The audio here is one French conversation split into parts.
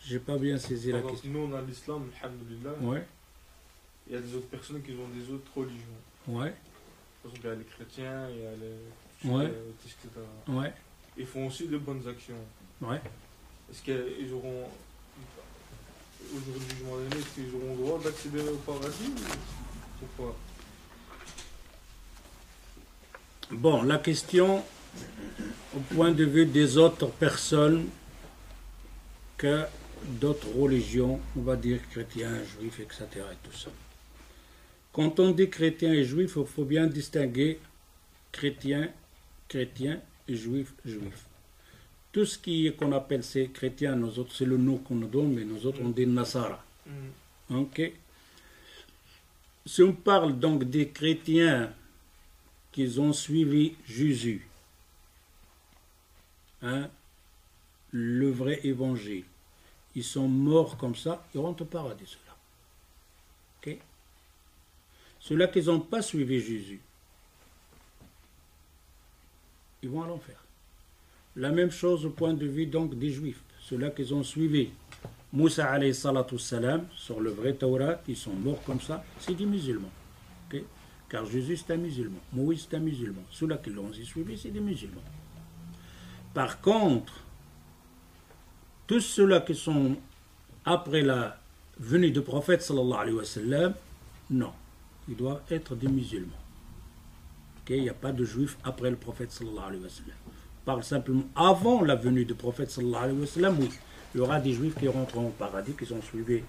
J'ai pas bien saisi la Par exemple, question. nous, on a l'islam, alhamdoulilah. Ouais, Il y a des autres personnes qui ont des autres religions. ouais, Par exemple, il y a les chrétiens, il y a les Ouais. etc. ouais, Ils font aussi de bonnes actions. ouais. Est-ce qu'ils auront, au jour du jugement dernier, est-ce qu'ils auront le droit d'accéder au paradis ou pas? Bon, la question, au point de vue des autres personnes que d'autres religions, on va dire chrétiens, juifs, etc. et tout ça. Quand on dit chrétiens et juifs, il faut bien distinguer chrétiens, chrétiens et juifs, juifs. Tout ce qu'on appelle ces chrétiens, nous autres, c'est le nom qu'on nous donne, mais nous autres, on dit Nasara. Ok? Si on parle donc des chrétiens qui ont suivi Jésus, hein, le vrai évangile, ils sont morts comme ça, ils rentrent au paradis, ceux-là. Ok? Ceux-là qui n'ont pas suivi Jésus, ils vont à l'enfer. La même chose au point de vue donc des Juifs. Ceux-là qui ont suivi Moussa alayhi salatu salam sur le vrai Torah, ils sont morts comme ça, c'est des musulmans. Okay? Car Jésus c'est un musulman, Moïse c'est un musulman. Ceux-là qui l'ont suivi, c'est des musulmans. Par contre, tous ceux-là qui sont après la venue du prophète sallallahu alayhi wa sallam, non, ils doivent être des musulmans. Okay? Il n'y a pas de juifs après le prophète sallallahu alayhi wa sallam. Parle simplement avant la venue du prophète sallallahu alayhi wa sallam, oui, il y aura des juifs qui rentreront au paradis, qui ont suivi.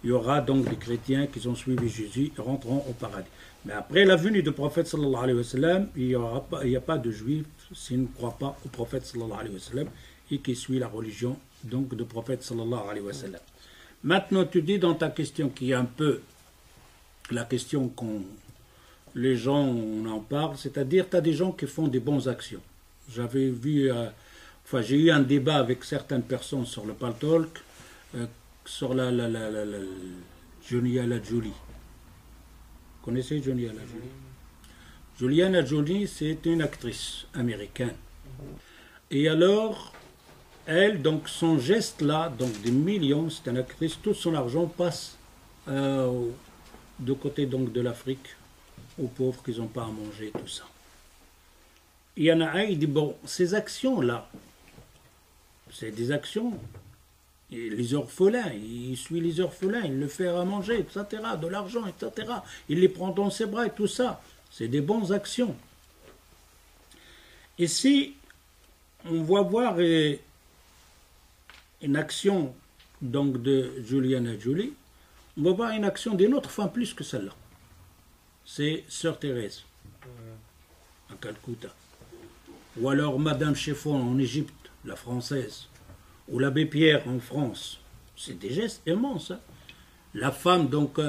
Il y aura donc des chrétiens qui ont suivi Jésus, qui rentreront au paradis. Mais après la venue du prophète sallallahu alayhi wa sallam, il n'y a pas de juifs s'ils ne croient pas au prophète sallallahu alayhi wa sallam et qui suit la religion donc du prophète sallallahu alayhi wa sallam. Maintenant, tu dis dans ta question qui est un peu la question qu'on les gens on en parle, c'est-à-dire tu as des gens qui font des bonnes actions. J'avais vu, j'ai eu un débat avec certaines personnes sur le Paltalk, sur Juliana Jolie. Vous connaissez Juliana Jolie? Juliana Jolie, c'est une actrice américaine. Et alors, elle, donc son geste là, donc des millions, c'est une actrice, tout son argent passe de côté donc de l'Afrique, aux pauvres qui n'ont pas à manger, tout ça. Il y en a un, il dit, bon, ces actions-là, c'est des actions, et les orphelins, il suit les orphelins, il le fait à manger, etc., de l'argent, etc., il les prend dans ses bras et tout ça, c'est des bonnes actions. Et si on va voir une action donc de Juliana Jolie, on va voir une action d'une autre femme plus que celle-là. C'est Sœur Thérèse, à Calcutta. Ou alors Madame Chiffon en Égypte, la française. Ou l'abbé Pierre en France. C'est des gestes immenses. Hein. La femme donc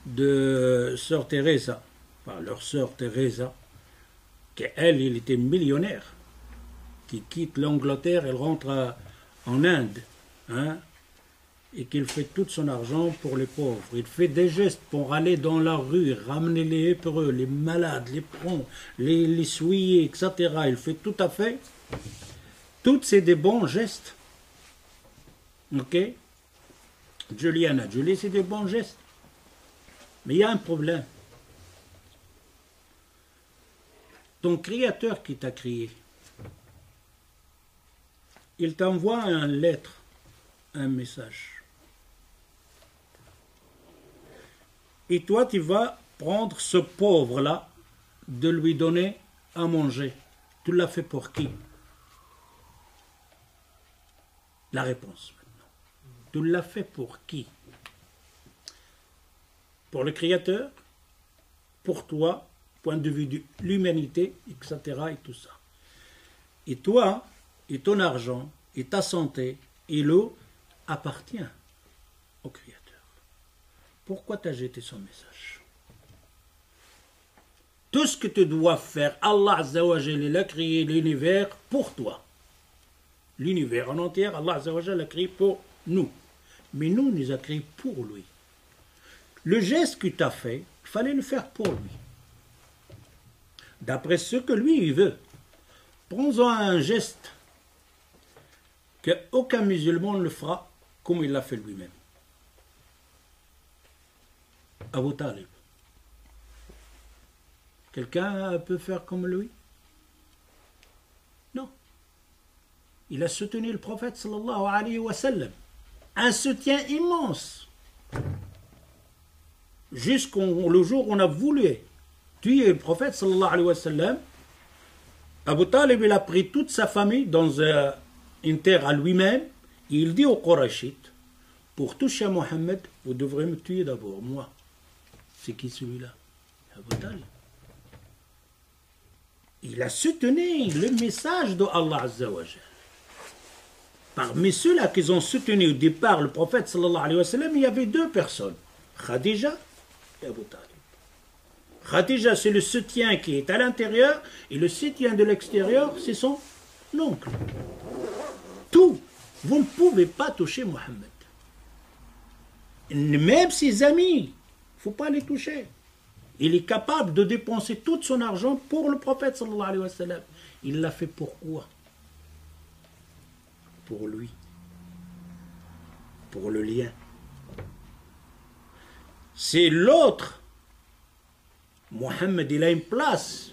de Sœur Teresa, enfin leur Sœur Teresa, qu'elle, il était millionnaire, qui quitte l'Angleterre, elle rentre en Inde, hein, et qu'il fait tout son argent pour les pauvres. Il fait des gestes pour aller dans la rue, ramener les lépreux, les malades, les prendre, les souiller, etc. Il fait tout à fait. Toutes c'est des bons gestes. Ok? Juliana Jolie, c'est des bons gestes. Mais il y a un problème. Ton créateur qui t'a créé, il t'envoie une lettre, un message. Et toi, tu vas prendre ce pauvre-là, de lui donner à manger. Tu l'as fait pour qui? La réponse maintenant. Tu l'as fait pour qui? Pour le Créateur? Pour toi, point de vue de l'humanité, etc. et tout ça. Et toi, et ton argent, et ta santé, et l'eau appartient au Créateur. Pourquoi tu as jeté son message? Tout ce que tu dois faire, Allah Azza wa Jalla, il a créé l'univers pour toi. L'univers en entier, Allah Azza wa Jalla l'a créé pour nous. Mais nous, il nous a créé pour lui. Le geste que tu as fait, il fallait le faire pour lui. D'après ce que lui, il veut. Prends-en un geste qu'aucun musulman ne le fera comme il l'a fait lui-même. Abu Talib. Quelqu'un peut faire comme lui? Non. Il a soutenu le prophète sallallahu alayhi wa sallam. Un soutien immense. Jusqu'au jour où on a voulu tuer le prophète sallallahu alayhi wa sallam. Abu Talib, il a pris toute sa famille dans une terre à lui-même. Et il dit aux Qurayshites, pour toucher à Mohammed, vous devrez me tuer d'abord, moi. C'est qui celui-là? Abu Talib. Il a soutenu le message de Allah Azza wa Jal. Parmi ceux-là qui ont soutenu au départ le prophète sallallahu alayhi wa sallam, il y avait deux personnes, Khadija et Abu Talib. Khadija, c'est le soutien qui est à l'intérieur, et le soutien de l'extérieur, c'est son oncle. Tout. Vous ne pouvez pas toucher Mohammed. Même ses amis, il ne faut pas les toucher. Il est capable de dépenser tout son argent pour le prophète sallallahu alayhi wa sallam. Il l'a fait pourquoi? Pour lui. Pour le lien. C'est l'autre. Mohammed, il a une place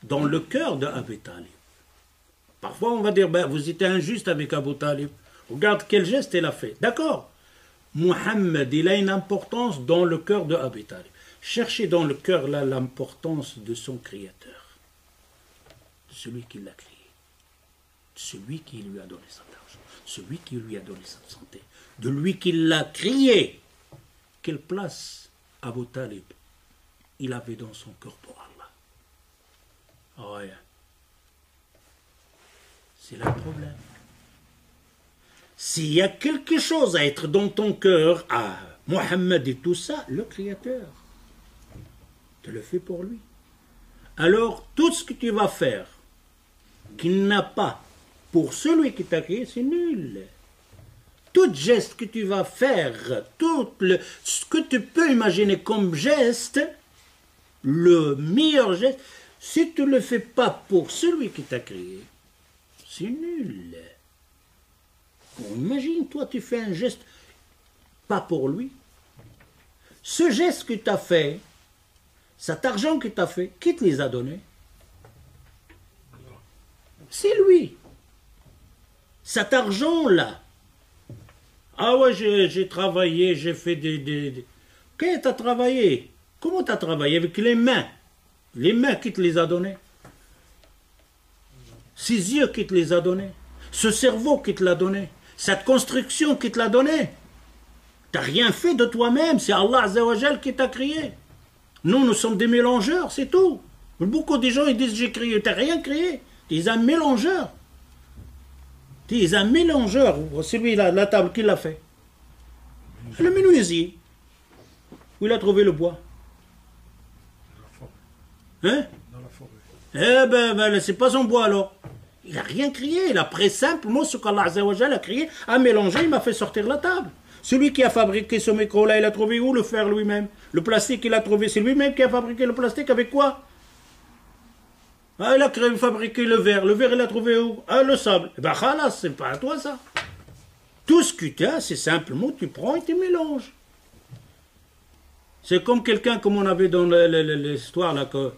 dans le cœur de Abu Talib. Parfois, on va dire, ben, vous étiez injuste avec Abu Talib. Regarde quel geste il a fait. D'accord. Mohammed, il a une importance dans le cœur de Abu Talib. Cherchez dans le cœur là l'importance de son créateur. De celui qui l'a créé. De celui qui lui a donné son argent. Celui qui lui a donné sa santé. De lui qui l'a créé. Quelle place Abu Talib il avait dans son cœur pour Allah? Rien. C'est le problème. S'il y a quelque chose à être dans ton cœur, à Mohammed et tout ça, le Créateur te le fait pour lui. Alors, tout ce que tu vas faire, qu'il n'a pas pour celui qui t'a créé, c'est nul. Tout geste que tu vas faire, ce que tu peux imaginer comme geste, le meilleur geste, si tu ne le fais pas pour celui qui t'a créé, c'est nul. Bon, imagine, toi, tu fais un geste pas pour lui. Ce geste que tu as fait, cet argent que tu as fait, qui te les a donnés? C'est lui. Cet argent-là. Ah ouais, j'ai travaillé, j'ai fait des... Qu'est-ce que tu as travaillé? Comment tu as travaillé? Avec les mains. Les mains qui te les a donnés. Ces yeux qui te les a donnés. Ce cerveau qui te l'a donné. Cette construction qui te l'a donnée. Tu n'as rien fait de toi-même. C'est Allah Azza wa Jal qui t'a créé. Nous sommes des mélangeurs, c'est tout. Beaucoup de gens ils disent j'ai créé. Tu n'as rien créé. Tu es un mélangeur. Tu es un mélangeur. Celui-là, la table, qui l'a fait? Le menuisier. Où il a trouvé le bois? Hein? Dans la forêt. Eh ben c'est pas son bois alors. Il n'a rien créé. Il a pris simplement ce qu'Allah Azza wa Jal a créé, a mélangé, il m'a fait sortir la table. Celui qui a fabriqué ce micro-là, il a trouvé où le fer lui-même? Le plastique, il a trouvé, c'est lui-même qui a fabriqué le plastique avec quoi? Ah, il a fabriqué le verre. Le verre, il a trouvé où? Ah, le sable. Eh ben, khalas, c'est pas à toi ça. Tout ce que tu as, c'est simplement, tu prends et tu mélanges. C'est comme quelqu'un, comme on avait dans l'histoire là, que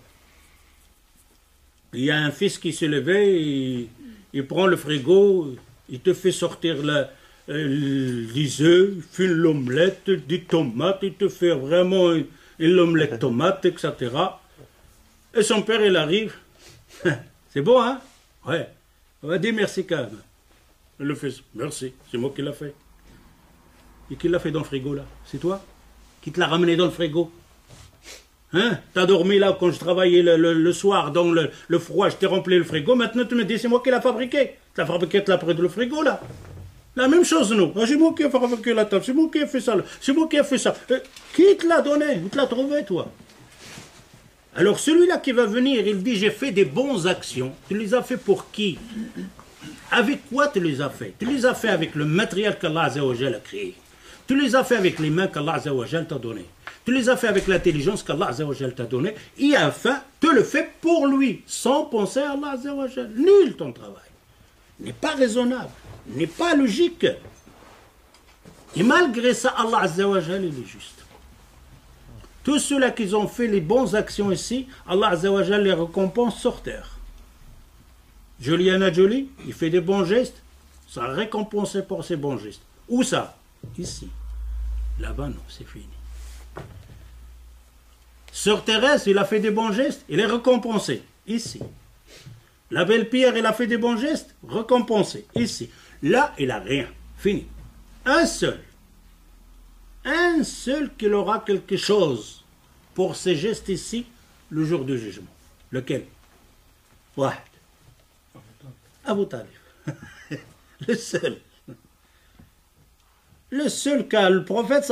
il y a un fils qui se levait, il prend le frigo, il te fait sortir des œufs, il fait l'omelette, des tomates, il te fait vraiment une omelette tomate, etc. Et son père, il arrive. C'est bon, hein? Ouais. On va dire merci quand même. Le fils, merci, c'est moi qui l'a fait. Et qui l'a fait dans le frigo là? C'est toi? Qui te l'a ramené dans le frigo? Hein? T'as dormi là quand je travaillais le soir dans le froid, je t'ai rempli le frigo, maintenant tu me dis c'est moi qui l'ai fabriqué. Tu l'as fabriqué, tu l'as pris de le frigo là. La même chose nous. C'est moi qui ai fabriqué la table, c'est moi qui ai fait ça, c'est moi qui ai fait ça. Qui te l'a donné? Où te l'a trouvé toi? Alors celui-là qui va venir, il dit j'ai fait des bonnes actions. Tu les as fait pour qui? Avec quoi tu les as fait? Tu les as fait avec le matériel qu'Allah Azza wa Jal a créé. Tu les as fait avec les mains qu'Allah Azza wa Jal t'a donné. Tu les as fait avec l'intelligence qu'Allah Azza wa Jal t'a donné. Et enfin, tu le fais pour lui, sans penser à Allah Azza wa Jal. Nul ton travail. N'est pas raisonnable. N'est pas logique. Et malgré ça, Allah Azza wa Jal, il est juste. Tous ceux-là qui ont fait les bonnes actions ici, Allah Azza wa Jal les récompense sur terre. Juliana Jolie, il fait des bons gestes, ça a récompensé pour ses bons gestes. Où ça? Ici. Là-bas, non, c'est fini. Sœur Thérèse, il a fait des bons gestes, il est récompensé. Ici. La belle Pierre, il a fait des bons gestes, récompensé. Ici. Là, il n'a rien. Fini. Un seul qui aura quelque chose pour ses gestes ici, le jour du jugement. Lequel? Wahid. Abu Talib. Le seul. Le seul cas, le prophète,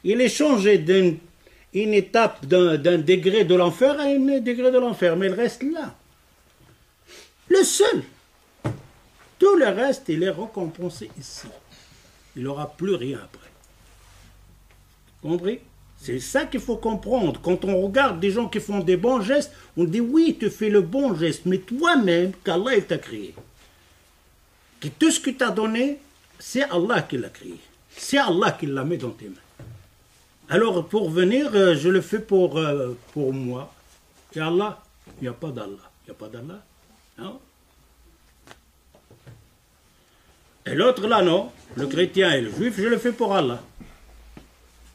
il est changé d'une étape, d'un degré de l'enfer à un degré de l'enfer, mais il reste là. Le seul. Tout le reste, il est récompensé ici. Il n'aura plus rien après. Compris? C'est ça qu'il faut comprendre. Quand on regarde des gens qui font des bons gestes, on dit oui, tu fais le bon geste, mais toi-même, qu'Allah t'a créé. Que tout ce que tu as donné, c'est Allah qui l'a créé. C'est Allah qui l'a mis dans tes mains. Alors, pour venir, je le fais pour moi. Et Allah, il n'y a pas d'Allah. Il n'y a pas d'Allah. Non? Et l'autre là, non. Le chrétien et le juif, je le fais pour Allah.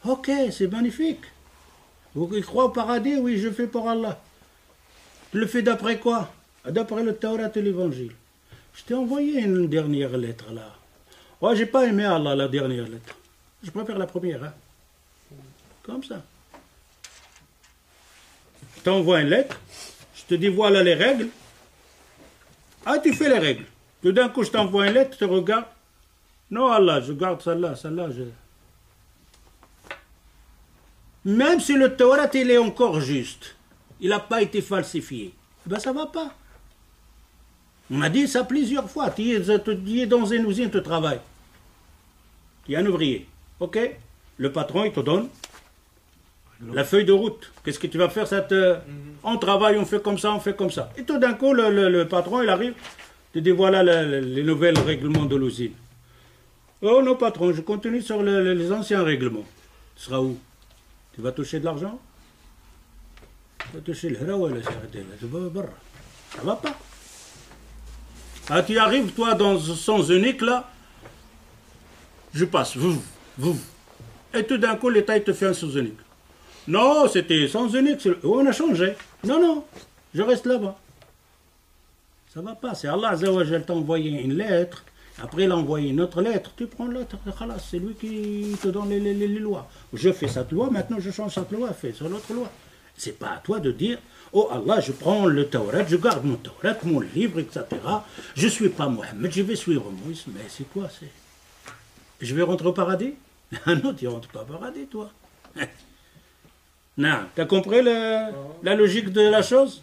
Ok, c'est magnifique. Vous croyez au paradis? Oui, je fais pour Allah. Tu le fais d'après quoi? D'après le Taurat et l'Évangile. Je t'ai envoyé une dernière lettre là. Oh, j'ai pas aimé Allah, la dernière lettre. Je préfère la première. Hein? Comme ça. Je t'envoie une lettre. Je te dis voilà les règles. Ah, tu fais les règles. Tout d'un coup, je t'envoie une lettre, tu regardes. Non, Allah, je garde celle-là, je... Même si le Taurat, il est encore juste, il n'a pas été falsifié, ben ça ne va pas. On m'a dit ça plusieurs fois. Tu es dans une usine, tu travailles. Tu es un ouvrier. Ok? Le patron, il te donne la feuille de route. Qu'est-ce que tu vas faire? On travaille, on fait comme ça, on fait comme ça. Et tout d'un coup, le patron, il arrive, te dit voilà les nouvelles règlements de l'usine. Oh non, patron, je continue sur les anciens règlements. Tu seras où? Tu vas toucher de l'argent? Tu vas toucher le hara la ça va pas. Ah, tu arrives, toi, dans ce sens unique, là, je passe, vous. Et tout d'un coup, l'État, il te fait un sens unique. Non, c'était sens unique, on a changé. Non, je reste là-bas. Ça va pas, c'est Allah Azza wa Jal t'a envoyé une lettre, après il a envoyé une autre lettre, tu prends l'autre, c'est lui qui te donne les lois. Je fais cette loi, maintenant je change cette loi, fais sur l'autre loi. C'est pas à toi de dire, oh Allah, je prends le Taurat, je garde mon Taurat, mon livre, etc. Je suis pas Mohammed, je vais suivre Moïse, mais c'est quoi, je vais rentrer au paradis? Ah non, tu rentres pas au paradis, toi. Non, t'as compris la logique de la chose?